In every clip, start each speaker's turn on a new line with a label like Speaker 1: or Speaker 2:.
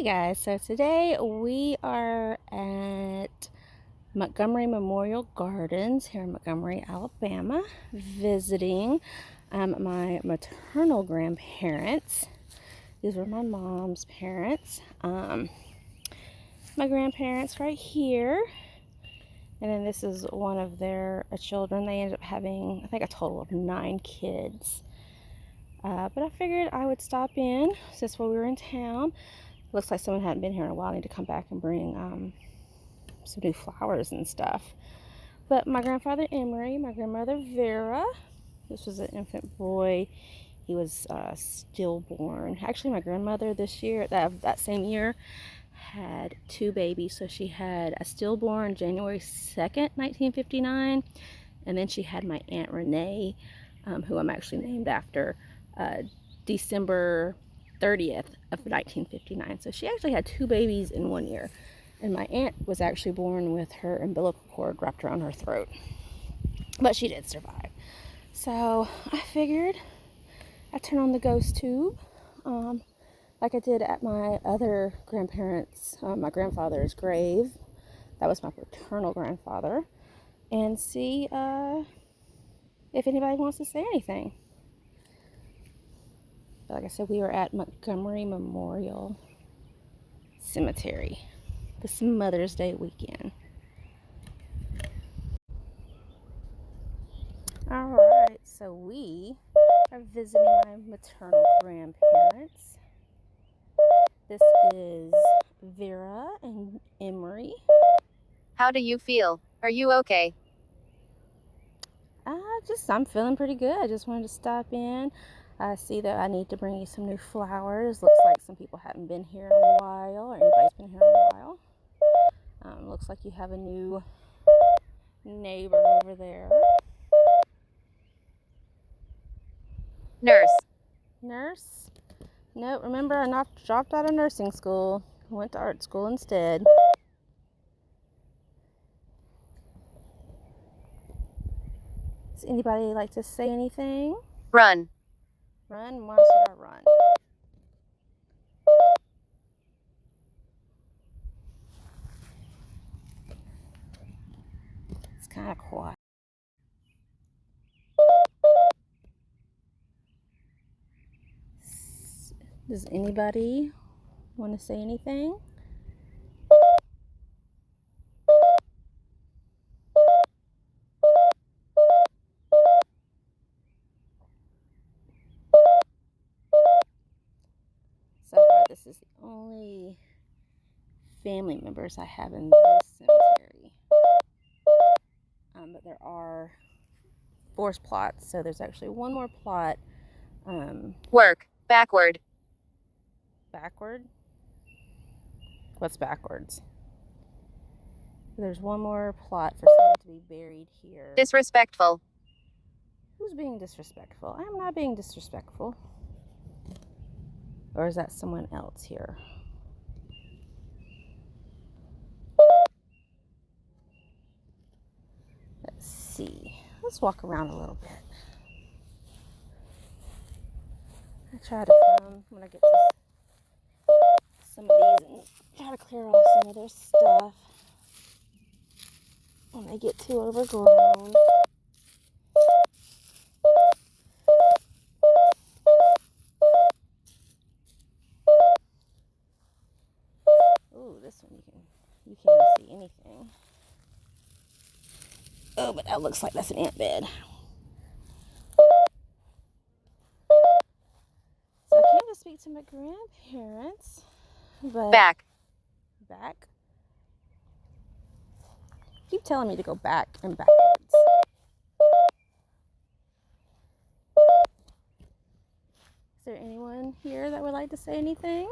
Speaker 1: Hey guys, so today we are at Montgomery Memorial Gardens here in Montgomery, Alabama, visiting my maternal grandparents. These were my mom's parents. My grandparents right here. And then this is one of their children. They ended up having, I think, a total of 9 kids. But I figured I would stop in since we were in town. Looks like someone hadn't been here in a while. I need to come back and bring some new flowers and stuff. But my grandfather Emery, my grandmother Vera, this was an infant boy. He was stillborn. Actually, my grandmother this year, that same year, had 2 babies. So she had a stillborn January 2nd, 1959. And then she had my Aunt Renee, who I'm actually named after, December 30th of 1959. So she actually had 2 babies in 1 year. And my aunt was actually born with her umbilical cord wrapped around her throat. But she did survive. So I figured I'd turn on the GhostTube, like I did at my other grandparents, my grandfather's grave. That was my paternal grandfather. And see if anybody wants to say anything. But like I said, we were at Montgomery Memorial Cemetery this Mother's Day weekend. Alright, so we are visiting my maternal grandparents. This is Vera and Emery.
Speaker 2: How do you feel? Are you okay?
Speaker 1: I'm feeling pretty good. I just wanted to stop in. I see that I need to bring you some new flowers. Looks like some people haven't been here in a while, or anybody's been here in a while. Looks like you have a new neighbor over there. Nurse? No, remember I dropped out of nursing school. I went to art school instead. Does anybody like to say anything?
Speaker 2: Run.
Speaker 1: Run? Why should I run? It's kind of quiet. Does anybody want to say anything? So far, this is the only family members I have in this cemetery. But there are forced plots, so there's actually one more plot.
Speaker 2: Work. Backward.
Speaker 1: Backward? What's backwards? There's one more plot for someone to be buried here.
Speaker 2: Disrespectful.
Speaker 1: Who's being disrespectful? I'm not being disrespectful. Or is that someone else here? Let's see. Let's walk around a little bit. I try to come when I get to some of these and try to clear off some of their stuff when they get too overgrown. Ooh, this one you can't even see anything. Oh, but that looks like that's an ant bed. So I came to speak to my grandparents, but
Speaker 2: Back.
Speaker 1: Keep telling me to go back and backwards. Is there anyone here that would like to say anything?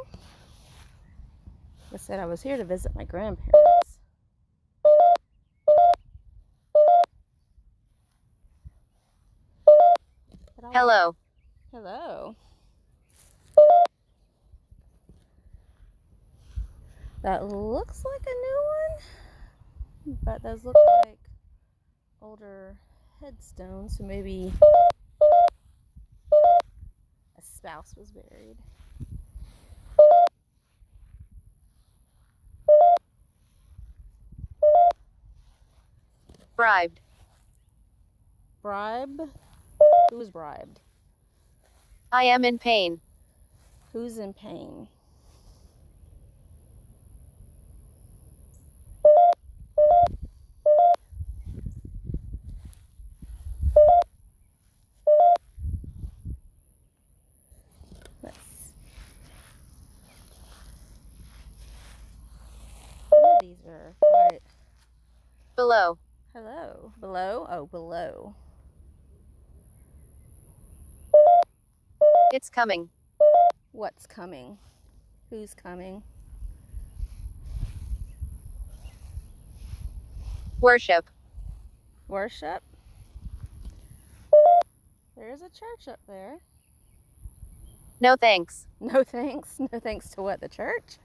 Speaker 1: Like I said, I was here to visit my grandparents.
Speaker 2: Hello.
Speaker 1: Hello. That looks like a new one, but those look like older headstones, so maybe a spouse was buried.
Speaker 2: Bribed.
Speaker 1: Bribe? Who's bribed?
Speaker 2: I am in pain.
Speaker 1: Who's in pain? These are quite...
Speaker 2: Below.
Speaker 1: Hello. Below? Oh, below.
Speaker 2: It's coming.
Speaker 1: What's coming? Who's coming?
Speaker 2: Worship.
Speaker 1: Worship? There's a church up there.
Speaker 2: No thanks.
Speaker 1: No thanks. No thanks to what? The church?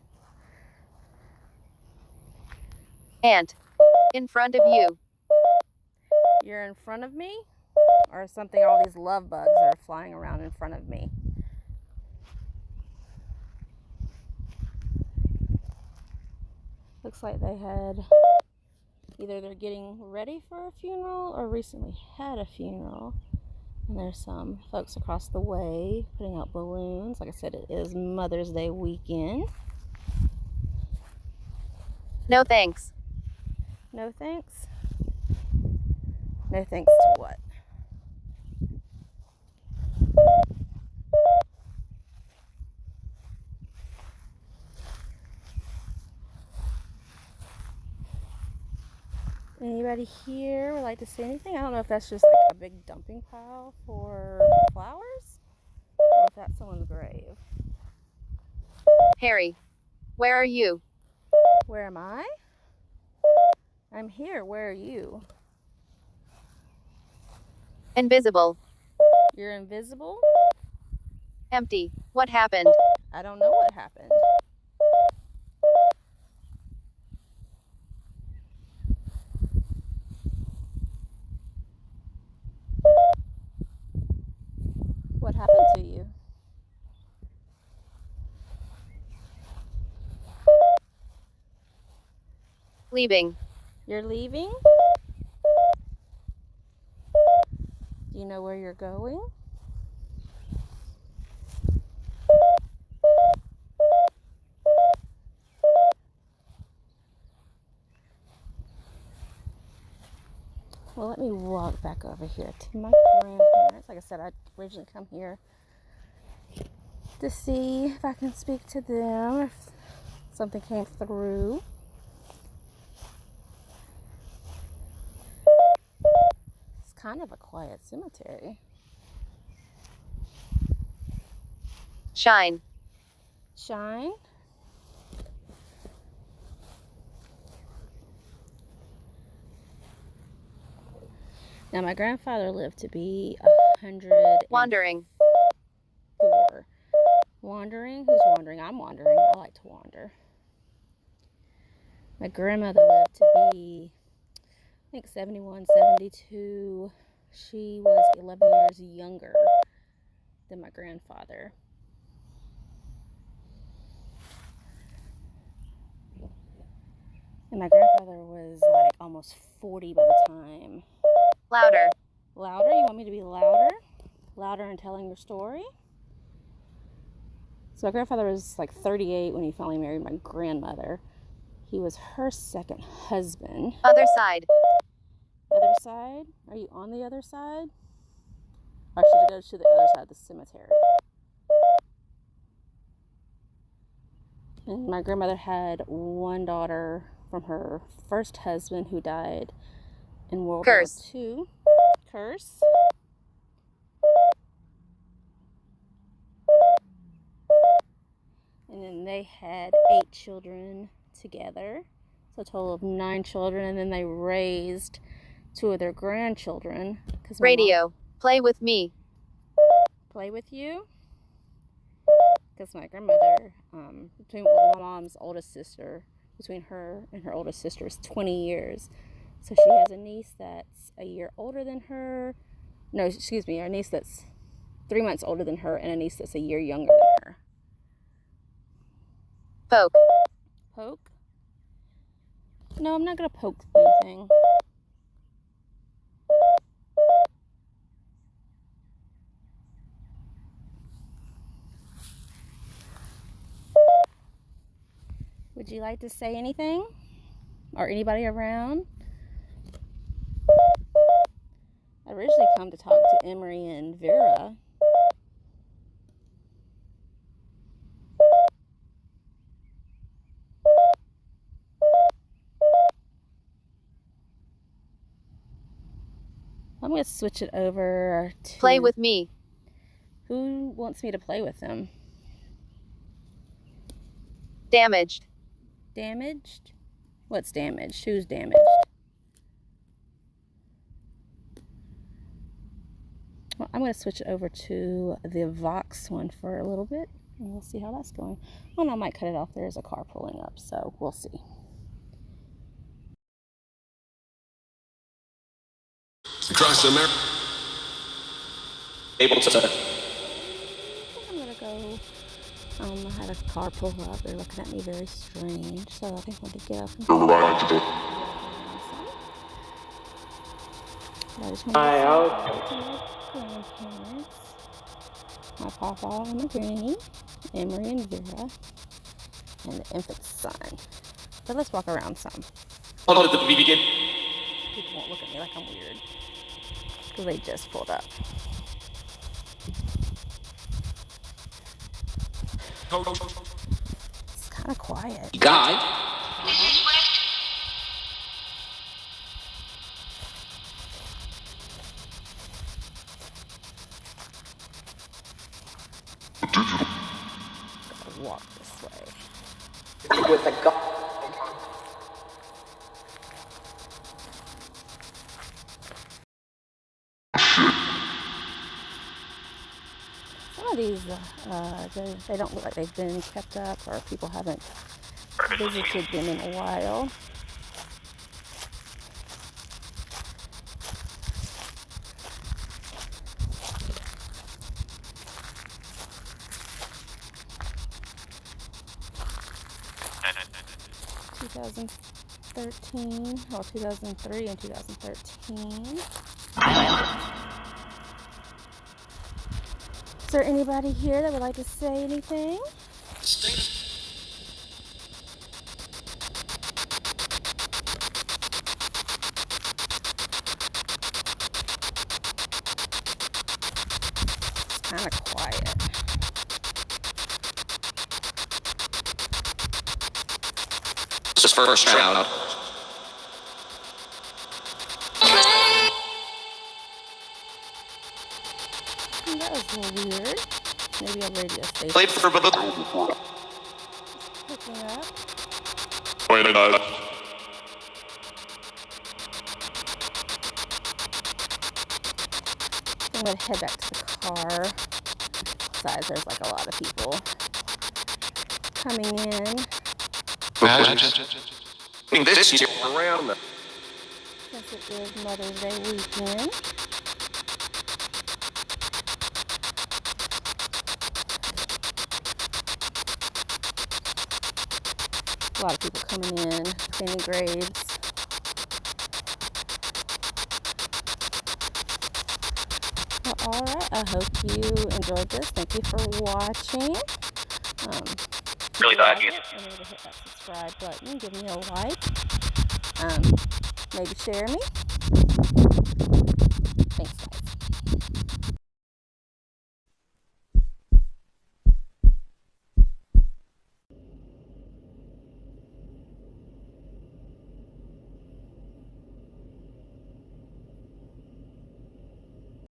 Speaker 2: Ant. In front of you.
Speaker 1: You're in front of me? Or something, all these love bugs are flying around in front of me. Looks like they had... Either they're getting ready for a funeral or recently had a funeral. And there's some folks across the way putting out balloons. Like I said, it is Mother's Day weekend.
Speaker 2: No thanks.
Speaker 1: No thanks? No thanks to what? Anybody here would like to say anything? I don't know if that's just like a big dumping pile for flowers or if that's someone's grave.
Speaker 2: Harry. Where are you?
Speaker 1: Where am I? I'm here. Where are you?
Speaker 2: Invisible.
Speaker 1: You're invisible?
Speaker 2: Empty. What happened?
Speaker 1: I don't know what happened. What happened to you?
Speaker 2: Leaving.
Speaker 1: You're leaving? Do you know where you're going? Well, let me walk back over here to my grandparents. Like I said, I originally come here to see if I can speak to them, if something came through. It's kind of a quiet cemetery.
Speaker 2: Shine.
Speaker 1: Shine. Now, my grandfather lived to be 104.
Speaker 2: Wandering.
Speaker 1: Wandering? Who's wandering? I'm wandering. I like to wander. My grandmother lived to be, I think, 71, 72. She was 11 years younger than my grandfather. And my grandfather was like almost 40 by the time.
Speaker 2: Louder.
Speaker 1: Louder? You want me to be louder? Louder in telling your story? So my grandfather was like 38 when he finally married my grandmother. He was her second husband.
Speaker 2: Other side.
Speaker 1: Other side? Are you on the other side? Or should I go to the other side of the cemetery? And my grandmother had one daughter from her first husband who died in World War II. Curse. And then they had 8 children together. So a total of 9 children. And then they raised 2 of their grandchildren.
Speaker 2: Radio. Play with me.
Speaker 1: Play with you? Because my grandmother, between my mom's oldest sister, between her and her oldest sister is 20 years. So she has a niece that's a year older than her. No, excuse me, a niece that's 3 months older than her and a niece that's a year younger than her.
Speaker 2: Poke.
Speaker 1: Poke? No, I'm not going to poke anything. Would you like to say anything? Or anybody around? I originally come to talk to Emery and Vera. I'm going to switch it over to...
Speaker 2: Play with me.
Speaker 1: Who wants me to play with them?
Speaker 2: Damaged.
Speaker 1: Damaged? What's damaged? Who's damaged? Well, I'm going to switch it over to the Vox one for a little bit, and we'll see how that's going. Well, I might cut it off. There's a car pulling up, so we'll see.
Speaker 3: Across America. Able to.
Speaker 1: I'm going to go. I had a car pull up. They're looking at me very strange, so I think I'm going to get up and I just want to say my grandparents, my papa and my granny, Emery and Vera, and the infant son. But let's walk around some.
Speaker 3: Hold on, did we begin?
Speaker 1: People won't look at me like I'm weird, because they just pulled up. It's kind of quiet.
Speaker 3: Guide.
Speaker 1: Gotta walk this way.
Speaker 3: With the gun.
Speaker 1: Some of these, they don't look like they've been kept up, or people haven't visited them in a while. Well, 2003 and 2013. Is there anybody here that would like to say anything? It's kind of quiet.
Speaker 3: This is first round.
Speaker 1: That was a little weird. Maybe a radio station.
Speaker 3: Played for the.
Speaker 1: Picking up. I'm going to head back to the car. Besides, there's like a lot of people coming in.
Speaker 3: This year around the.
Speaker 1: Since it is Mother's Day weekend. A lot of people coming in, planting graves. Well, alright, I hope you enjoyed this. Thank you for watching.
Speaker 3: Really bad.
Speaker 1: Remember to hit that subscribe button, give me a like. Maybe share me. Thanks, guys.